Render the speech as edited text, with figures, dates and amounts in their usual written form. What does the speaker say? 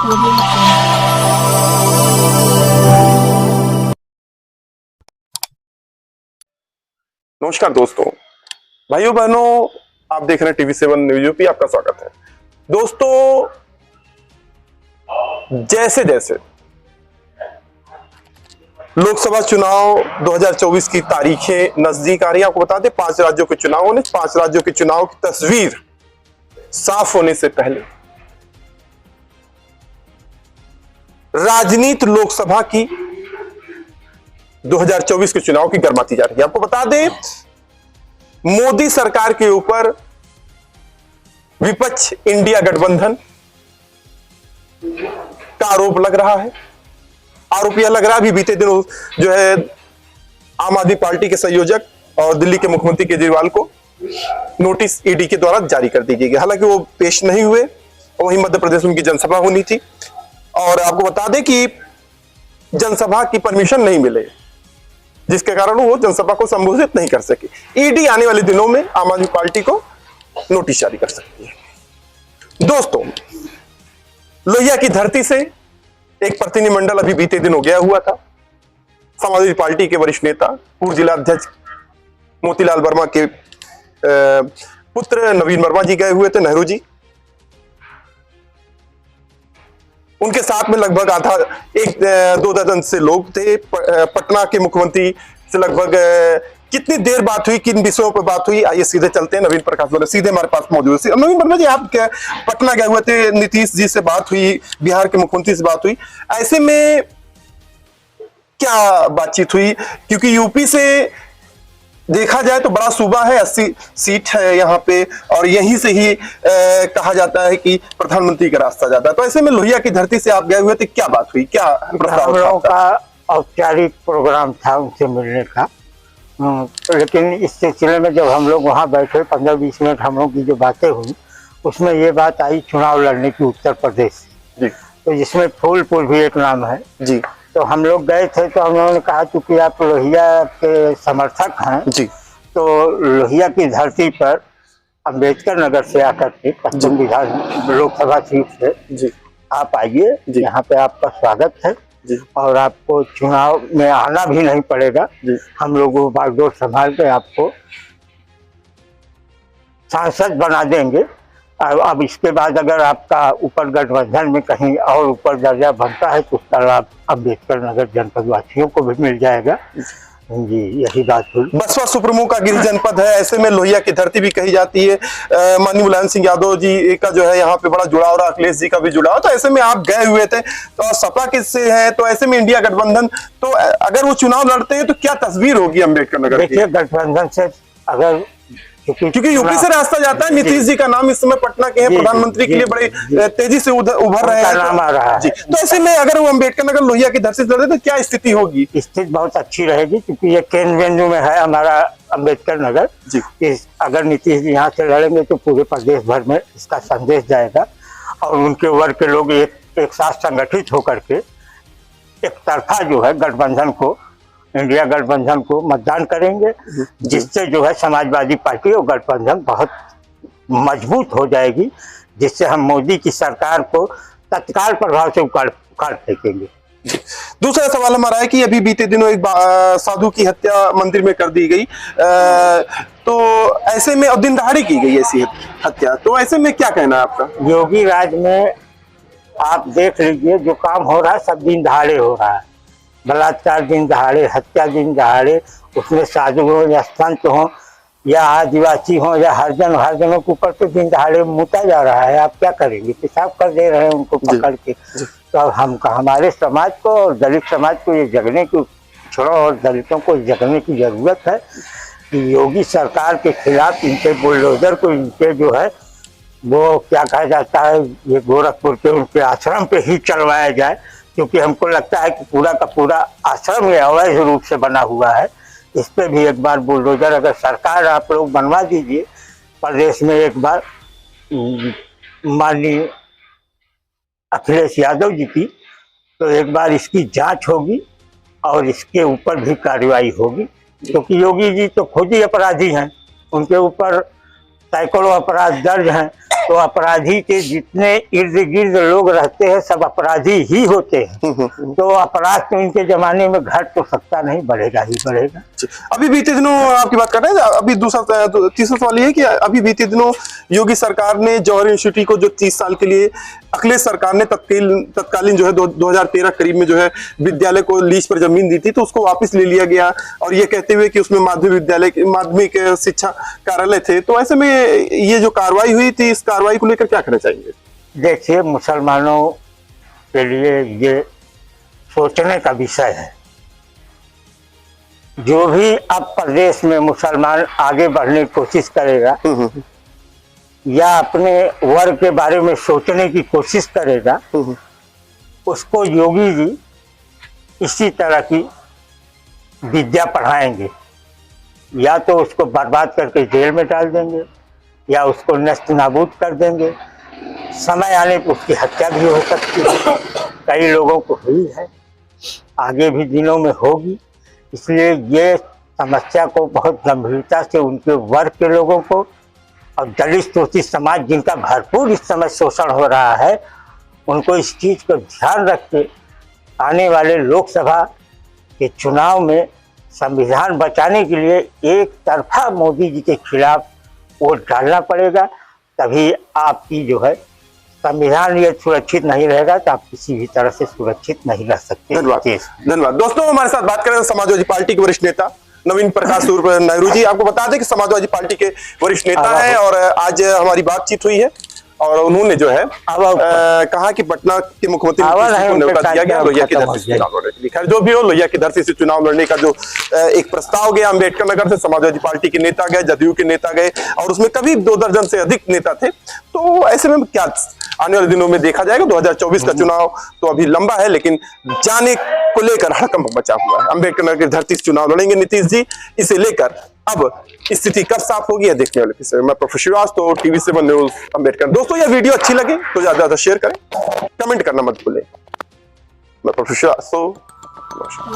नमस्कार दोस्तों, भाइयों बहनों, आप देख रहे हैं टीवी7 न्यूज यूपी। आपका स्वागत है। दोस्तों, जैसे जैसे लोकसभा चुनाव 2024 की तारीखें नजदीक आ रही है, आपको बता दें 5 राज्यों के चुनाव होने, 5 राज्यों के चुनाव की तस्वीर साफ होने से पहले राजनीति लोकसभा की 2024 के चुनाव की गर्माती जा रही है। आपको बता दें, मोदी सरकार के ऊपर विपक्ष इंडिया गठबंधन का आरोप लग रहा है। आरोप यह लग रहा है, अभी बीते दिनों जो है आम आदमी पार्टी के संयोजक और दिल्ली के मुख्यमंत्री केजरीवाल को नोटिस ईडी के द्वारा जारी कर दी गई। हालांकि वो पेश नहीं हुए और वहीं मध्य प्रदेश में उनकी जनसभा होनी थी और आपको बता दें कि जनसभा की परमिशन नहीं मिले, जिसके कारण वो जनसभा को संबोधित नहीं कर सके। ईडी आने वाले दिनों में आम आदमी पार्टी को नोटिस जारी कर सकती है। दोस्तों, लोहिया की धरती से एक प्रतिनिधिमंडल अभी बीते दिनों गया हुआ था। समाजवादी पार्टी के वरिष्ठ नेता, पूर्व जिला अध्यक्ष मोतीलाल वर्मा के पुत्र नवीन वर्मा जी गए हुए थे, नेहरू जी। उनके साथ में लगभग आधा 1-2 दर्जन से लोग थे। पटना के मुख्यमंत्री से लगभग कितनी देर बात हुई, किन विषयों पर बात हुई, आइए सीधे चलते हैं। नवीन प्रकाश बोले सीधे हमारे पास मौजूद है। नवीन वर्मा जी, आप क्या पटना गए हुए थे, नीतीश जी से बात हुई, बिहार के मुख्यमंत्री से बात हुई, ऐसे में क्या बातचीत हुई? क्योंकि यूपी से देखा जाए तो बड़ा सूबा है, 80 सीट है यहाँ पे और यहीं से ही कहा जाता है कि प्रधानमंत्री का रास्ता जाता है। तो ऐसे में लोहिया की धरती से आप गए हुए थे, क्या बात हुई, क्या हम लोगों का औपचारिक प्रोग्राम था उनसे मिलने का। लेकिन इस सिलसिले में जब हम लोग वहाँ बैठे 15-20 मिनट हम लोग की जो बातें हुई, उसमें ये बात आई चुनाव लड़ने की उत्तर प्रदेश से, तो जिसमें फूलपुर भी एक नाम है जी। तो हम लोग गए थे, तो हम लोगों ने कहा चूंकि आप लोहिया के समर्थक हैं जी, तो लोहिया की धरती पर अम्बेडकर नगर से आकर के पश्चिम विधान लोकसभा सीट से जी आप आइए, यहाँ पे आपका स्वागत है जी। और आपको चुनाव में आना भी नहीं पड़ेगा जी। हम लोग वो बागडोर संभाल के आपको सांसद बना देंगे। अब इसके बाद अगर आपका ऊपर गठबंधन में कहीं और ऊपर दर्जा बनता है तो उसका लाभ अम्बेडकर नगर जनपद वासियों को भी मिल जाएगा जी। यही बात हुई। बसपा सुप्रीमो का गिर जनपद है, ऐसे में लोहिया की धरती भी कही जाती है। माननीय मुलायम सिंह यादव जी का जो है यहाँ पे बड़ा जुड़ाव रहा, अखिलेश जी का भी जुड़ाव। तो ऐसे में आप गए हुए थे, तो सपा किससे है, तो ऐसे में इंडिया गठबंधन, तो अगर वो चुनाव लड़ते हैं तो क्या तस्वीर होगी अम्बेडकर नगर की? देखिए, गठबंधन से अगर क्योंकि यूपी से रास्ता जाता है, नीतीश जी का नाम इस समय पटना के हैं, प्रधानमंत्री के लिए बड़े तेजी से उभर रहे हैं, नाम आ रहा है। तो ऐसे में अगर वो अम्बेडकर नगर लोहिया की धरती से लड़े तो क्या स्थिति होगी? स्थिति बहुत अच्छी रहेगी, क्योंकि ये केंद्र बिंदु में है हमारा अम्बेडकर नगर जी। अगर नीतीश जी यहाँ से लड़ेंगे तो पूरे प्रदेश भर में इसका संदेश जाएगा और उनके वर्ग के लोग एक साथ संगठित होकर के एक तरफा जो है गठबंधन को, इंडिया गठबंधन को मतदान करेंगे, जिससे जो है समाजवादी पार्टी और गठबंधन बहुत मजबूत हो जाएगी, जिससे हम मोदी की सरकार को तत्काल प्रभाव से उखाड़ फेंकेंगे। दूसरा सवाल हमारा है कि अभी बीते दिनों एक साधु की हत्या मंदिर में कर दी गई, तो ऐसे में दिन दहाड़े की गई ऐसी हत्या, तो ऐसे में क्या कहना है आपका? योगी राज में आप देख लीजिए, जो काम हो रहा है सब दिन दहाड़े हो रहा है। बलात्कार दिन दहाड़े, हत्या दिन दहाड़े, उसमें साधु हो या संत हो या आदिवासी हो या हरिजनों के ऊपर तो दिन दहाड़े मुता जा रहा है। आप क्या करेंगे? पेशाब कर दे रहे हैं उनको पकड़ के। तो हम हमारे समाज को और दलित समाज को ये जगने की, छोड़ो, और दलितों को जगने की जरूरत है कि योगी सरकार के खिलाफ इनके बुलडोजर को, इनके जो है वो क्या कहा जाता है, ये गोरखपुर के उनके आश्रम पे ही चलवाया जाए, क्योंकि हमको लगता है कि पूरा का पूरा आश्रम ये अवैध रूप से बना हुआ है। इस पे भी एक बार बुलडोजर अगर सरकार आप लोग बनवा दीजिए प्रदेश में एक बार, माननीय अखिलेश यादव जी की, तो एक बार इसकी जांच होगी और इसके ऊपर भी कार्रवाई होगी, क्योंकि योगी जी तो खुद ही अपराधी हैं, उनके ऊपर सैकड़ों अपराध दर्ज हैं। तो अपराधी के जितने इर्द गिर्द लोग रहते हैं सब अपराधी ही होते हैं। तो अपराध तो इनके जमाने में घट तो सकता नहीं, बढ़ेगा ही बढ़ेगा। अभी बीते दिनों आपकी बात कर रहे हैं, अभी तीसरा सवाल ये है कि अभी बीते दिनों योगी सरकार ने जौहर यूनिवर्सिटी को जो 30 साल के लिए अखिलेश सरकार ने तत्कालीन जो है 2013 करीब में जो है विद्यालय को लीज पर जमीन दी थी, तो उसको वापस ले लिया गया, और ये कहते हुए कि उसमें माध्यमिक शिक्षा कार्यालय थे। तो ऐसे में ये जो कार्रवाई हुई थी, इस कार्रवाई को लेकर क्या कहना चाहेंगे? देखिए, मुसलमानों के लिए ये सोचने का विषय है। जो भी अब प्रदेश में मुसलमान आगे बढ़ने की कोशिश करेगा या अपने वर्ग के बारे में सोचने की कोशिश करेगा, उसको योगी जी इसी तरह की विद्या पढ़ाएंगे। या तो उसको बर्बाद करके जेल में डाल देंगे या उसको नष्ट नाबूद कर देंगे। समय आने पर उसकी हत्या भी हो सकती है, कई लोगों को हुई है, आगे भी दिनों में होगी। इसलिए ये समस्या को बहुत गंभीरता से उनके वर्ग के लोगों को और दलित शोषित समाज जिनका भरपूर इस समय शोषण हो रहा है, उनको इस चीज़ को ध्यान रख के आने वाले लोकसभा के चुनाव में संविधान बचाने के लिए एक तरफा मोदी जी के खिलाफ वोट डालना पड़ेगा। तभी आपकी जो है संविधान ये सुरक्षित नहीं रहेगा तो आप किसी भी तरह से सुरक्षित नहीं रह सकते। धन्यवाद। दोस्तों, हमारे साथ बात करें समाजवादी पार्टी के वरिष्ठ नेता नवीन प्रकाश उर्फ नेहरू जी। आपको बता दें कि समाजवादी पार्टी के वरिष्ठ नेता हैं और आज हमारी बातचीत हुई है और उन्होंने जो है कहा कि पटना के मुख्यमंत्री को न्योता दिया गया लोहिया की धरती से चुनाव लड़ने के लिए। खैर जो भी हो, लोहिया की धरती से चुनाव लड़ने का जो एक प्रस्ताव गया अम्बेडकर नगर से, समाजवादी पार्टी के नेता गए, जदयू के नेता गए और उसमें कभी 2 दर्जन से अधिक नेता थे। तो ऐसे में क्या आने वाले दिनों में देखा जाएगा। 2024 का चुनाव तो अभी लंबा है, लेकिन जाने को लेकर हड़कंप मचा हुआ है। अम्बेडकर नगर की धरती से चुनाव लड़ेंगे नीतीश जी, इसे लेकर अब स्थिति कब साफ होगी है देखने वाले विषय। मैं प्रोफेसर शिवराज, तो TV7 न्यूज अम्बेडकर। दोस्तों, यह वीडियो अच्छी लगे तो ज्यादा ज्यादा शेयर करें, कमेंट करना मत भूलें। मैं प्रोफेसर शिवराज, तो नमस्कार।